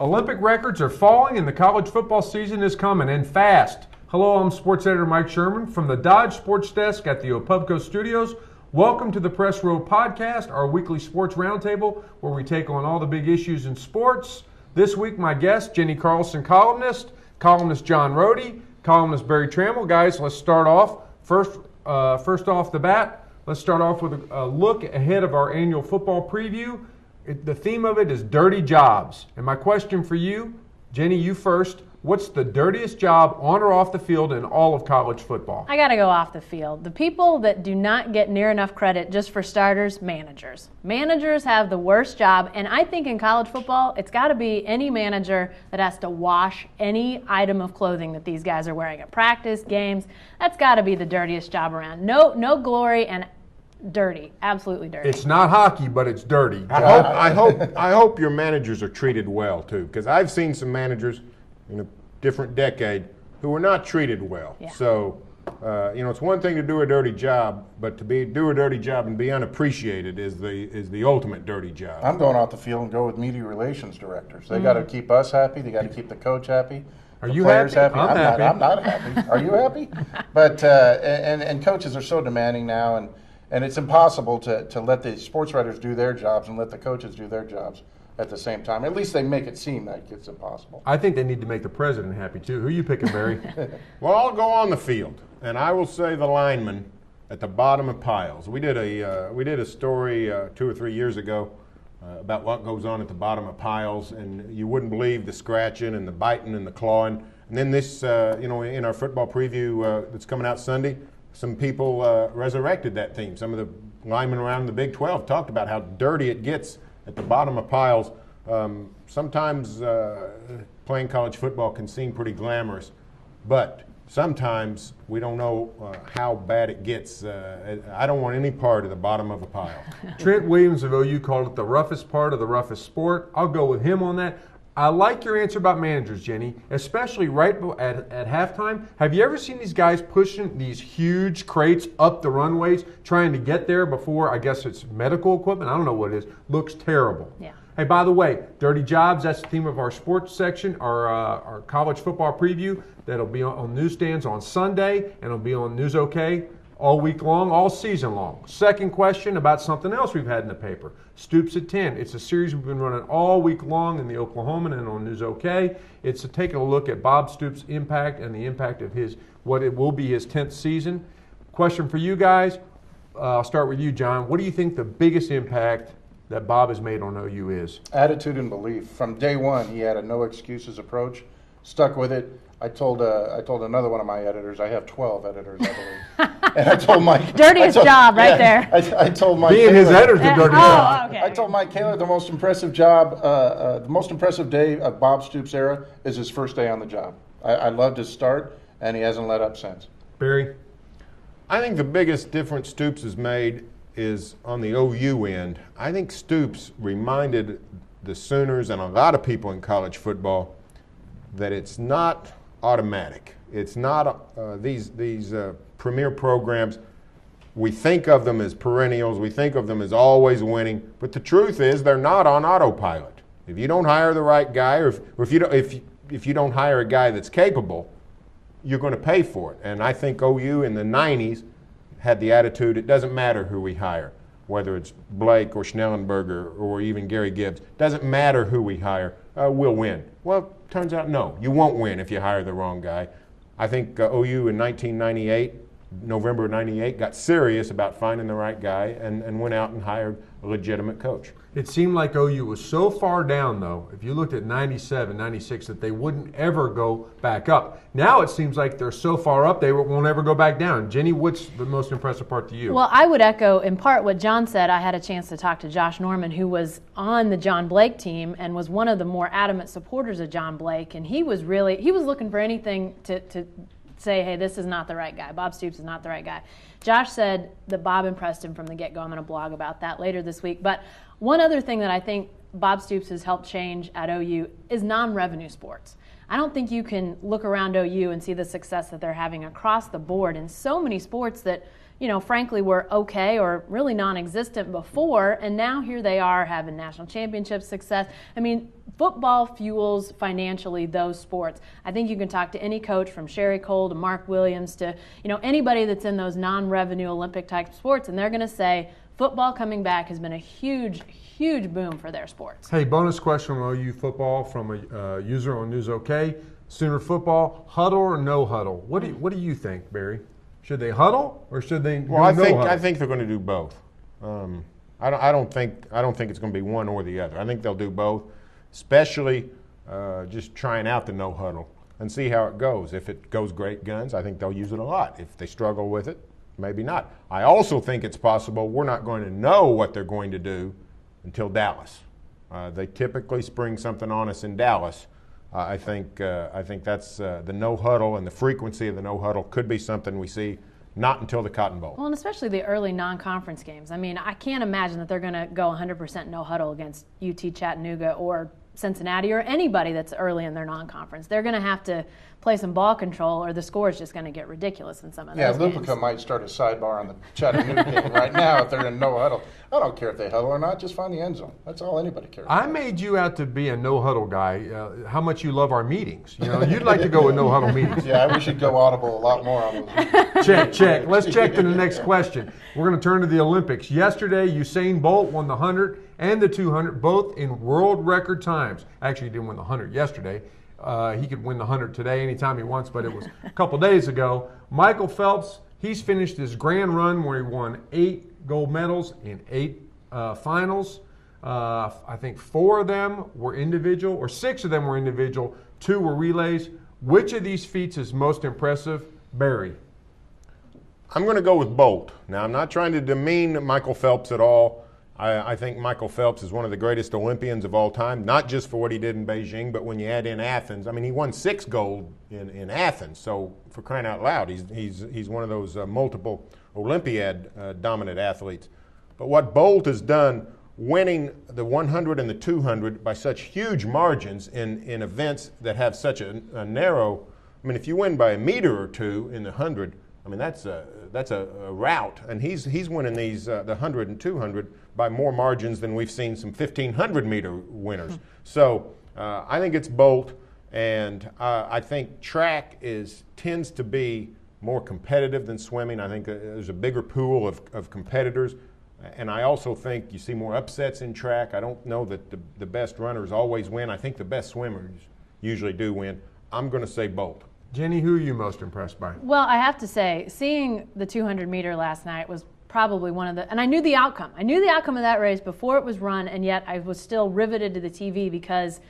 Olympic records are falling and the college football season is coming, and fast. Hello, I'm sports editor Mike Sherman from the Dodge Sports Desk at the Opubco Studios. Welcome to the Press Row Podcast, our weekly sports roundtable where we take on all the big issues in sports. This week, my guest, Jenny Carlson, columnist John Rohde, columnist Barry Trammell. Guys, let's start off. First off the bat, let's start off with a look ahead of our annual football preview. The theme of it is dirty jobs. And my question for you, Jenny, you first. What's the dirtiest job on or off the field in all of college football? I got to go off the field. The people that do not get near enough credit, just for starters, managers. Managers have the worst job, and I think in college football, it's got to be any manager that has to wash any item of clothing that these guys are wearing at practice, games. That's got to be the dirtiest job around. No glory and dirty, absolutely dirty. It's not hockey, but it's dirty. I hope your managers are treated well too, because I've seen some managers in a different decade who were not treated well. Yeah. So, it's one thing to do a dirty job, but to do a dirty job and be unappreciated is the ultimate dirty job. I'm going off the field and go with media relations directors. They got to keep us happy. They got to keep the coach happy. Are the you players happy? happy? I'm not happy. Are you happy? But and coaches are so demanding now, and it's impossible to let the sports writers do their jobs and let the coaches do their jobs at the same time. At least they make it seem like it's impossible. I think they need to make the president happy too. Who are you picking, Barry? Well, I'll go on the field, and I will say the linemen at the bottom of piles. We did a story 2 or 3 years ago about what goes on at the bottom of piles, and you wouldn't believe the scratching and the biting and the clawing. And then this, in our football preview that's coming out Sunday, some people resurrected that theme. Some of the linemen around the Big 12 talked about how dirty it gets at the bottom of piles. Sometimes playing college football can seem pretty glamorous, but sometimes we don't know how bad it gets. I don't want any part of the bottom of a pile. Trent Williams of OU called it the roughest part of the roughest sport. I'll go with him on that. I like your answer about managers, Jenny, especially right at halftime. Have you ever seen these guys pushing these huge crates up the runways, trying to get there before, I guess it's medical equipment? I don't know what it is. Looks terrible. Yeah. Hey, by the way, dirty jobs, that's the theme of our sports section, our college football preview. That'll be on newsstands on Sunday, and it'll be on News OK all week long, all season long. Second question about something else we've had in the paper. Stoops at 10. It's a series we've been running all week long in the Oklahoman and on News OK. It's taking a look at Bob Stoops' impact and the impact of what it will be his 10th season. Question for you guys. I'll start with you, John. What do you think the biggest impact that Bob has made on OU is? Attitude and belief. From day one, he had a no excuses approach. Stuck with it. I told another one of my editors. I have 12 editors, I believe. And I told Mike. Dirtiest job right there. I told Mike. Being his editor's the dirty job. Okay. I told Mike Kaler the most impressive day of Bob Stoops' era is his first day on the job. I loved his start, and he hasn't let up since. Barry? I think the biggest difference Stoops has made is on the OU end. I think Stoops reminded the Sooners and a lot of people in college football that it's not automatic. It's not these premier programs. We think of them as perennials. We think of them as always winning. But the truth is they're not on autopilot. If you don't hire the right guy, or if you don't hire a guy that's capable, you're going to pay for it. And I think OU in the 90s had the attitude, it doesn't matter who we hire, whether it's Blake or Schnellenberger or even Gary Gibbs. Doesn't matter who we hire, we'll win. Well, turns out no, you won't win if you hire the wrong guy. I think OU in 1998, November of 98, got serious about finding the right guy and went out and hired a legitimate coach. It seemed like OU was so far down, though, if you looked at 97, 96, that they wouldn't ever go back up. Now it seems like they're so far up they won't ever go back down. Jenny, what's the most impressive part to you? Well, I would echo in part what John said. I had a chance to talk to Josh Norman, who was on the John Blake team and was one of the more adamant supporters of John Blake. And he was looking for anything to say, hey, this is not the right guy. Bob Stoops is not the right guy. Josh said that Bob impressed him from the get-go. I'm going to blog about that later this week. But one other thing that I think Bob Stoops has helped change at OU is non-revenue sports. I don't think you can look around OU and see the success that they're having across the board in so many sports that frankly were okay or really non-existent before, and now here they are having national championship success. I mean, football fuels financially those sports. I think you can talk to any coach from Sherry Cole to Mark Williams to, anybody that's in those non-revenue Olympic type sports, and they're going to say football coming back has been a huge boom for their sports. Hey, bonus question on OU football from a user on News OK. Sooner football, huddle or no huddle? What do you think, Barry? Should they huddle or should they Well, I no think huddle? I think they're going to do both. I don't think it's going to be one or the other. I think they'll do both, especially just trying out the no huddle and see how it goes. If it goes great guns, I think they'll use it a lot. If they struggle with it, maybe not. I also think it's possible we're not going to know what they're going to do until Dallas. They typically spring something on us in Dallas. I think that's the no huddle, and the frequency of the no huddle could be something we see not until the Cotton Bowl. Well, and especially the early non-conference games. I mean, I can't imagine that they're going to go 100% no huddle against UT Chattanooga or Cincinnati or anybody that's early in their non-conference. They're going to have to play some ball control, or the score is just going to get ridiculous in some of those games. Lupica might start a sidebar on the Chattanooga game right now if they're in no huddle. I don't care if they huddle or not, just find the end zone. That's all anybody cares about. I made you out to be a no huddle guy. How much you love our meetings? You'd like to go with no huddle meetings. Yeah, we should go audible a lot more on those. Check. Let's check to the next question. We're going to turn to the Olympics. Yesterday, Usain Bolt won the 100 and the 200, both in world record times. Actually, he didn't win the 100 yesterday. He could win the 100 today anytime he wants, but it was a couple days ago. Michael Phelps, he's finished his grand run where he won 8 gold medals in 8 finals. I think 4 of them were individual, or 6 of them were individual, 2 were relays. Which of these feats is most impressive? Barry. I'm going to go with Bolt. Now, I'm not trying to demean Michael Phelps at all. I think Michael Phelps is one of the greatest Olympians of all time, not just for what he did in Beijing, but when you add in Athens. I mean, he won 6 gold in Athens, so for crying out loud, he's one of those multiple Olympiad dominant athletes. But what Bolt has done, winning the 100 and the 200 by such huge margins in events that have such a narrow, I mean, if you win by a meter or 2 in the 100, I mean, that's a rout, and he's winning these the 100 and 200 by more margins than we've seen some 1,500-meter winners. So I think it's Bolt, and I think track tends to be more competitive than swimming. I think there's a bigger pool of competitors, and I also think you see more upsets in track. I don't know that the best runners always win. I think the best swimmers usually do win. I'm going to say Bolt. Jenny, who are you most impressed by? Well, I have to say, seeing the 200-meter last night was probably one of the, and I knew the outcome. I knew the outcome of that race before it was run, and yet I was still riveted to the TV because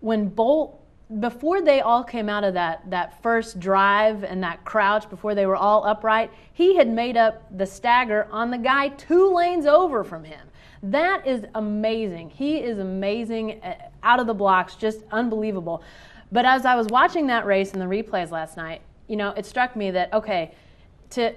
when Bolt, before they all came out of that first drive and that crouch, before they were all upright, he had made up the stagger on the guy 2 lanes over from him. That is amazing. He is amazing, out of the blocks, just unbelievable. But as I was watching that race and the replays last night, it struck me that, okay, to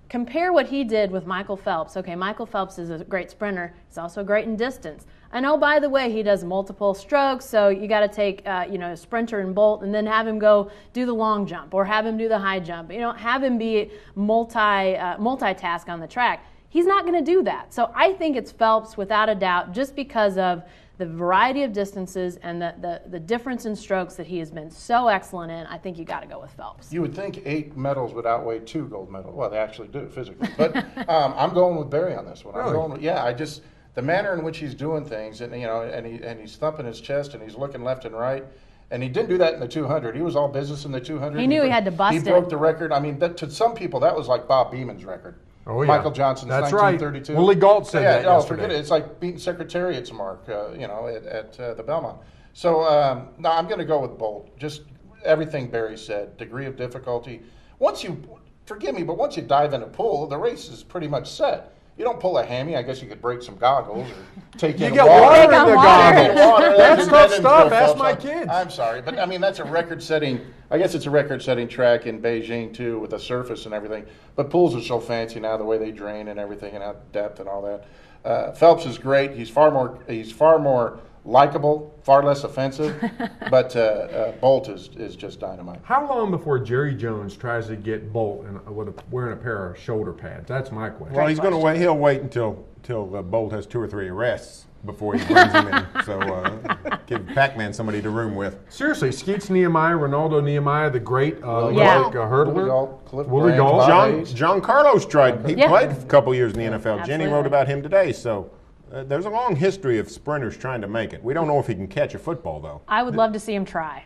compare what he did with Michael Phelps. Okay, Michael Phelps is a great sprinter. He's also great in distance. I know, by the way, he does multiple strokes, so you got to take, a sprinter and Bolt and then have him go do the long jump or have him do the high jump. Have him be multitask on the track. He's not going to do that. So I think it's Phelps without a doubt, just because of the variety of distances and the difference in strokes that he has been so excellent in. I think you got to go with Phelps. You would think 8 medals would outweigh 2 gold medals. Well, they actually do physically. But I'm going with Barry on this one. Really? The manner in which he's doing things, and he's thumping his chest and he's looking left and right. And he didn't do that in the 200. He was all business in the 200. He knew he had to bust it. He broke the record. I mean, to some people, that was like Bob Beeman's record. Oh, yeah. Michael Johnson's That's 1932. Right. Willie Gault said that yesterday. Forget it. It's like beating Secretariat's mark, at the Belmont. So, no, I'm going to go with Bolt. Just everything Barry said, degree of difficulty. Forgive me, but once you dive in a pool, the race is pretty much set. You don't pull a hammy. I guess you could break some goggles or take in get water. water in the goggles. That's tough stuff. Ask my Phelps. kids. I'm sorry, but I mean that's a record-setting. I guess it's a record-setting track in Beijing too, with the surface and everything. But pools are so fancy now, the way they drain and everything, and out depth and all that. Phelps is great. He's far more likable, far less offensive, but Bolt is just dynamite. How long before Jerry Jones tries to get Bolt wearing a pair of shoulder pads? That's my question. Well, he's going to wait. He'll wait until Bolt has 2 or 3 arrests before he brings him in. So give Pac-Man somebody to room with. Seriously, Skeets Nehemiah, Ronaldo Nehemiah, the great hurdler. Willie Galt. John Carlos tried. He Yeah. played a couple years in the NFL. Jenny Absolutely. wrote about him today. So there's a long history of sprinters trying to make it. We don't know if he can catch a football, though. I would love to see him try.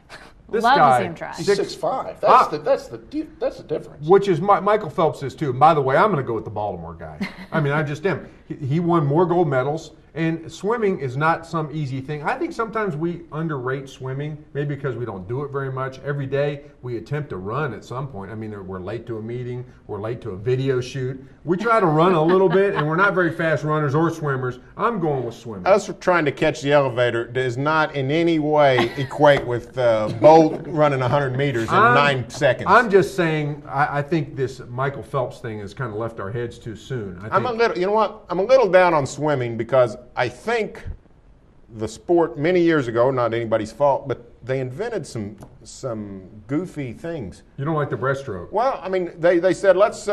This love guy- to see him try. He's 6'5". That's the difference. Which is Michael Phelps is too. And by the way, I'm going to go with the Baltimore guy. I mean, I just am. He won more gold medals, and swimming is not some easy thing. I think sometimes we underrate swimming, maybe because we don't do it very much. Every day we attempt to run at some point. I mean, we're late to a meeting, we're late to a video shoot. We try to run a little bit, and we're not very fast runners or swimmers. I'm going with swimming. Us trying to catch the elevator does not in any way equate with Bolt running 100 meters in 9 seconds. I'm just saying, I think this Michael Phelps thing has kind of left our heads too soon. I'm a little, you know what? I'm a little down on swimming because I think the sport many years ago, not anybody's fault, but they invented some goofy things. You don't like the breaststroke. Well, I mean, they said let's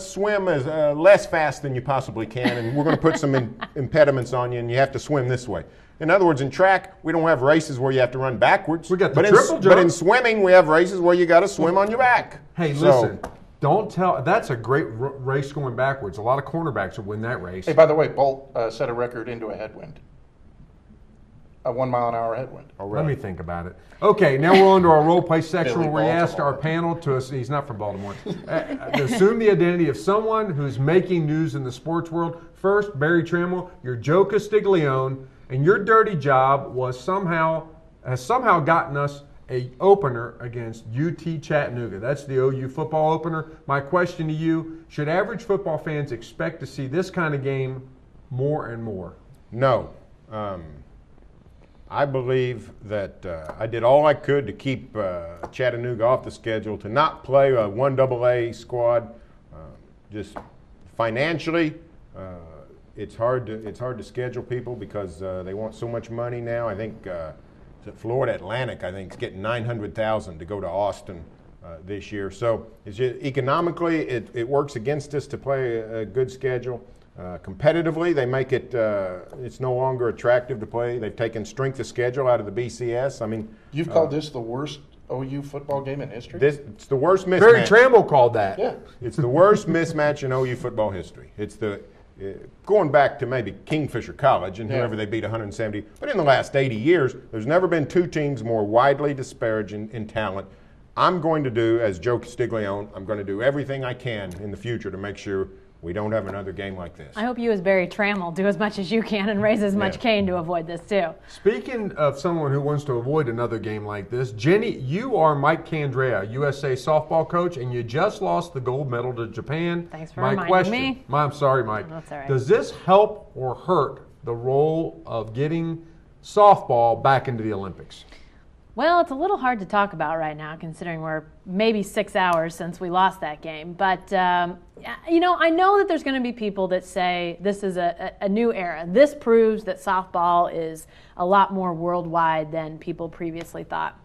swim as less fast than you possibly can, and we're going to put some impediments on you, and you have to swim this way. In other words, in track, we don't have races where you have to run backwards. We got the but triple in, jump. But in swimming, we have races where you got to swim on your back. Hey, So- listen, don't tell. That's a great race going backwards. A lot of cornerbacks would win that race. Hey, by the way, Bolt set a record into a headwind. A 1 mile an hour headwind. Oh, Let really? me think about it. Okay, now we're on to our role play section Billy where we asked our Baltimore. panel to, he's not from Baltimore, to assume the identity of someone who's making news in the sports world. First, Barry Trammell, you're Joe Castiglione, and your dirty job has somehow gotten us a opener against UT Chattanooga. That's the OU football opener. My question to you, should average football fans expect to see this kind of game more and more? No. I believe that I did all I could to keep Chattanooga off the schedule, to not play a 1AA squad. Just financially, it's hard to schedule people because they want so much money now. I think Florida Atlantic, I think, is getting $900,000 to go to Austin this year. So it's just, economically, it works against us to play a good schedule. Competitively, they make it, it's no longer attractive to play. They've taken strength of schedule out of the BCS. I mean, You've called this the worst OU football game in history? it's the worst mismatch. Barry Trammell called that. Yeah. It's the worst mismatch in OU football history. It's going back to maybe Kingfisher College and whoever they beat 170. But in the last 80 years, there's never been 2 teams more widely disparaged in talent. I'm going to do, as Joe Castiglione, I'm going to do everything I can in the future to make sure we don't have another game like this. I hope you, as Barry Trammell, do as much as you can and raise as much cane to avoid this too. Speaking of someone who wants to avoid another game like this, Jenny, you are Mike Candrea, USA softball coach, and you just lost the gold medal to Japan. Thanks for My reminding question, me. I'm sorry, Mike. That's all right. Does this help or hurt the role of getting softball back into the Olympics? Well, it's a little hard to talk about right now, considering we're maybe 6 hours since we lost that game. But, I know that there's going to be people that say this is a new era. This proves that softball is a lot more worldwide than people previously thought.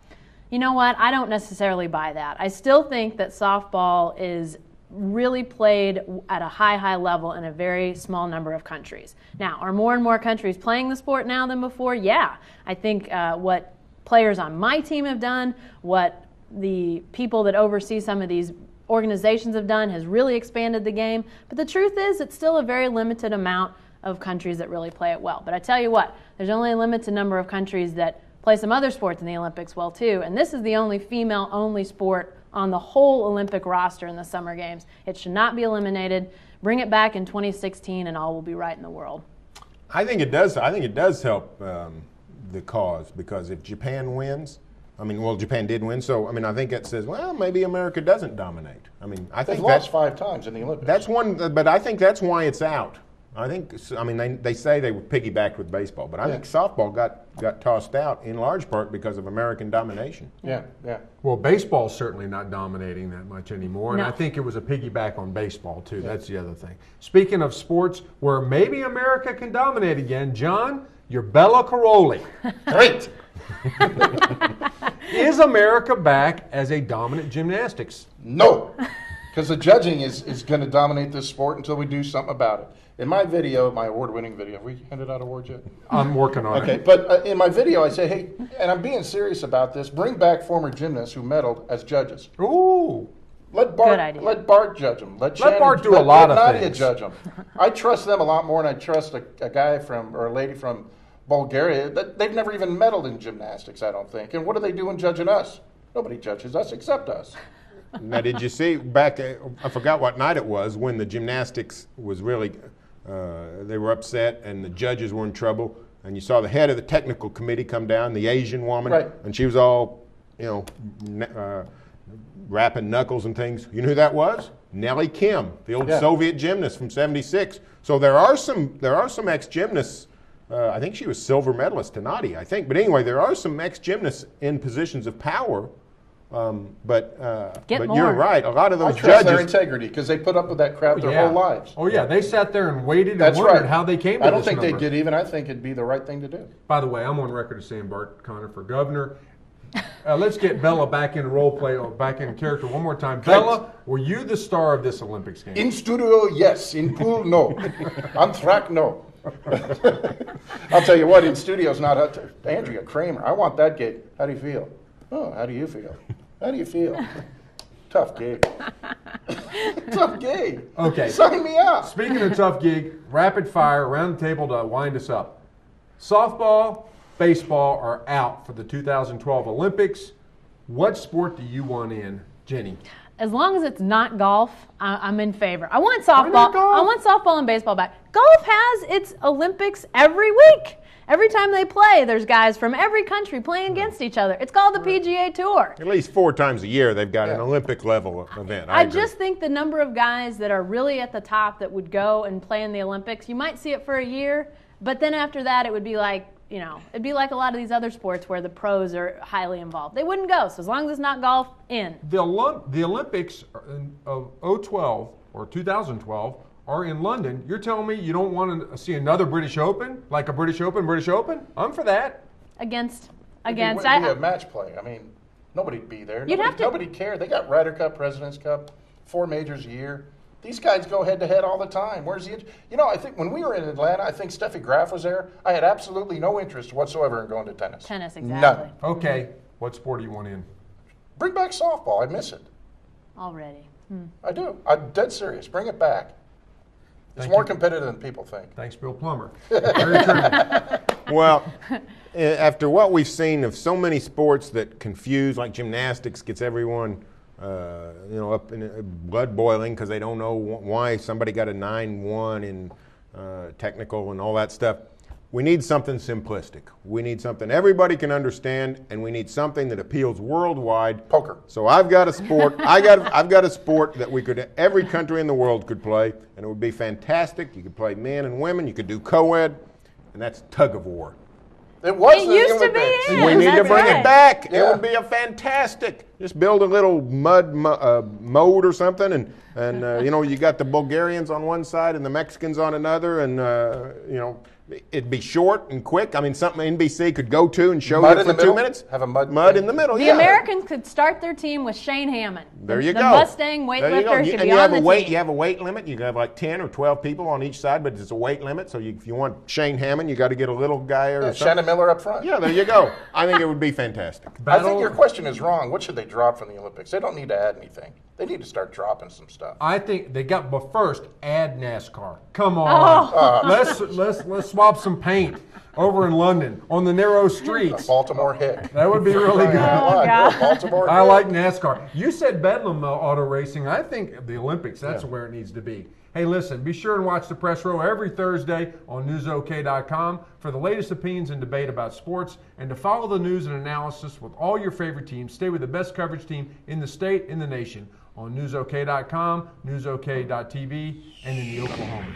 You know what? I don't necessarily buy that. I still think that softball is really played at a high level in a very small number of countries. Now, are more and more countries playing the sport now than before? Yeah. I think what players on my team have done, what the people that oversee some of these organizations have done has really expanded the game. But the truth is, it's still a very limited amount of countries that really play it well. But I tell you what, there's only a limited number of countries that play some other sports in the Olympics well too. And this is the only female-only sport on the whole Olympic roster in the Summer Games. It should not be eliminated. Bring it back in 2016 and all will be right in the world. I think it does. I think it does help the cause, because if Japan wins, Japan did win, so I think it says, well, maybe America doesn't dominate. I think They've lost 5 times in the Olympics. that's one, but I think that's why it's out. They say they were piggybacked with baseball, but I think softball got tossed out in large part because of American domination. Yeah. Well, baseball's certainly not dominating that much anymore, and No. I think it was a piggyback on baseball, too. That's the other thing. Speaking of sports where maybe America can dominate again, John, You're Bella Caroli. Great. Is America back as a dominant gymnastics? No, because the judging is going to dominate this sport until we do something about it. In my video, my award-winning video, have we handed out awards yet? I'm working on Okay, it. but in my video, I say, hey, and I'm being serious about this, bring back former gymnasts who medaled as judges. Ooh. Let Good idea. Bart judge them. Let Shannon, Bart do a lot let of Nadia things. judge them. I trust them a lot more than I trust a guy from or a lady from Bulgaria. They've never even medaled in gymnastics, I don't think. And what are they doing judging us? Nobody judges us except us. Now, did you see back, I forgot what night it was, when the gymnastics was really, they were upset and the judges were in trouble, and you saw the head of the technical committee come down, the Asian woman, Right. and she was all, rapping knuckles and things. You know who that was? Nellie Kim, the old Yeah. Soviet gymnast from '76. So there are some ex-gymnasts. I think she was silver medalist to Nadia, I think. But anyway, there are some ex-gymnasts in positions of power. But Get you're more. right. A lot of I those trust their judges. integrity because they put up with that crap their Yeah. whole lives. Oh, yeah. They sat there and waited and That's wondered right. how they came to I don't this think number. they'd get even. I think it'd be the right thing to do. By the way, I'm on record as saying Bart Connor for governor. Let's get Bella back in role play, or back in character one more time. Bella, were you the star of this Olympics game? In studio, yes. In pool, no. On track, no. I'll tell you what, in studio's not up to Andrea Kramer. I want that gig. How do you feel? Oh, how do you feel? How do you feel? Tough gig. Tough gig. Okay. Sign me up. Speaking of tough gig, rapid fire, around the table to wind us up. Softball, baseball are out for the 2012 Olympics. What sport do you want in, Jenny? As long as it's not golf, I'm in favor. I want not softball. golf? I want softball and baseball back. Golf has its Olympics every week. Every time they play, there's guys from every country playing against each other. It's called the PGA Tour. At least 4 times a year, they've got an Yeah. Olympic level event. I agree. just think the number of guys that are really at the top that would go and play in the Olympics, you might see it for a year, but then after that, it would be like, it'd be like a lot of these other sports where the pros are highly involved. They wouldn't go. So as long as it's not golf, in. The Olympics of 2012 or 2012 are in London. You're telling me you don't want to see another British Open, like a British Open? I'm for that. Against. It'd be a match play. I mean, nobody'd be there. Nobody cared. They got Ryder Cup, President's Cup, 4 majors a year. These guys go head-to-head all the time. Where's the I think when we were in Atlanta, I think Steffi Graf was there. I had absolutely no interest whatsoever in going to tennis. Tennis, exactly. None. Okay, what sport do you want in? Bring back softball. I miss it. Already. I do. I'm dead serious. Bring it back. It's Thank more you. competitive than people think. Thanks, Bill Plummer. Very true. Well, after what we've seen of so many sports that confuse, like gymnastics gets everyone, up in blood boiling because they don't know why somebody got a 9-1 in technical and all that stuff. We need something simplistic. We need something everybody can understand, and we need something that appeals worldwide. Poker. So I've got a sport. I've got a sport that every country in the world could play, and it would be fantastic. You could play men and women. You could do co-ed, and that's tug of war. It was It the used to Olympics. be in. We need to that's bring right. it back. Yeah. It would be a fantastic. Just build a little mud moat or something, and you got the Bulgarians on one side and the Mexicans on another, and it'd be short and quick. I mean, something NBC could go to and show Mud you in for the 2 middle? minutes. Have a mud mud thing? in the middle. The yeah. Americans could start their team with Shane Hammond. There you the go. Mustang There you go. weightlifter You- could and be you on have the a weight. team. You have a weight limit. You can have like 10 or 12 people on each side, but it's a weight limit. So if you want Shane Hammond, you got to get a little guy or something. Shannon Miller up front. Yeah, there you go. I think it would be fantastic. I think your question is wrong. What should they drop from the Olympics? They don't need to add anything. They need to start dropping some stuff. I think they got, but first, add NASCAR. Come on, let's swap some paint over in London on the narrow streets. Baltimore Hick. That would be really good. God. Baltimore I Hick. like NASCAR. You said Bedlam auto racing. I think the Olympics, that's where it needs to be. Hey, listen, be sure and watch the Press Row every Thursday on newsok.com for the latest opinions and debate about sports, and to follow the news and analysis with all your favorite teams. Stay with the best coverage team in the state, in the nation on newsok.com, newsok.tv, and in the Oklahoma.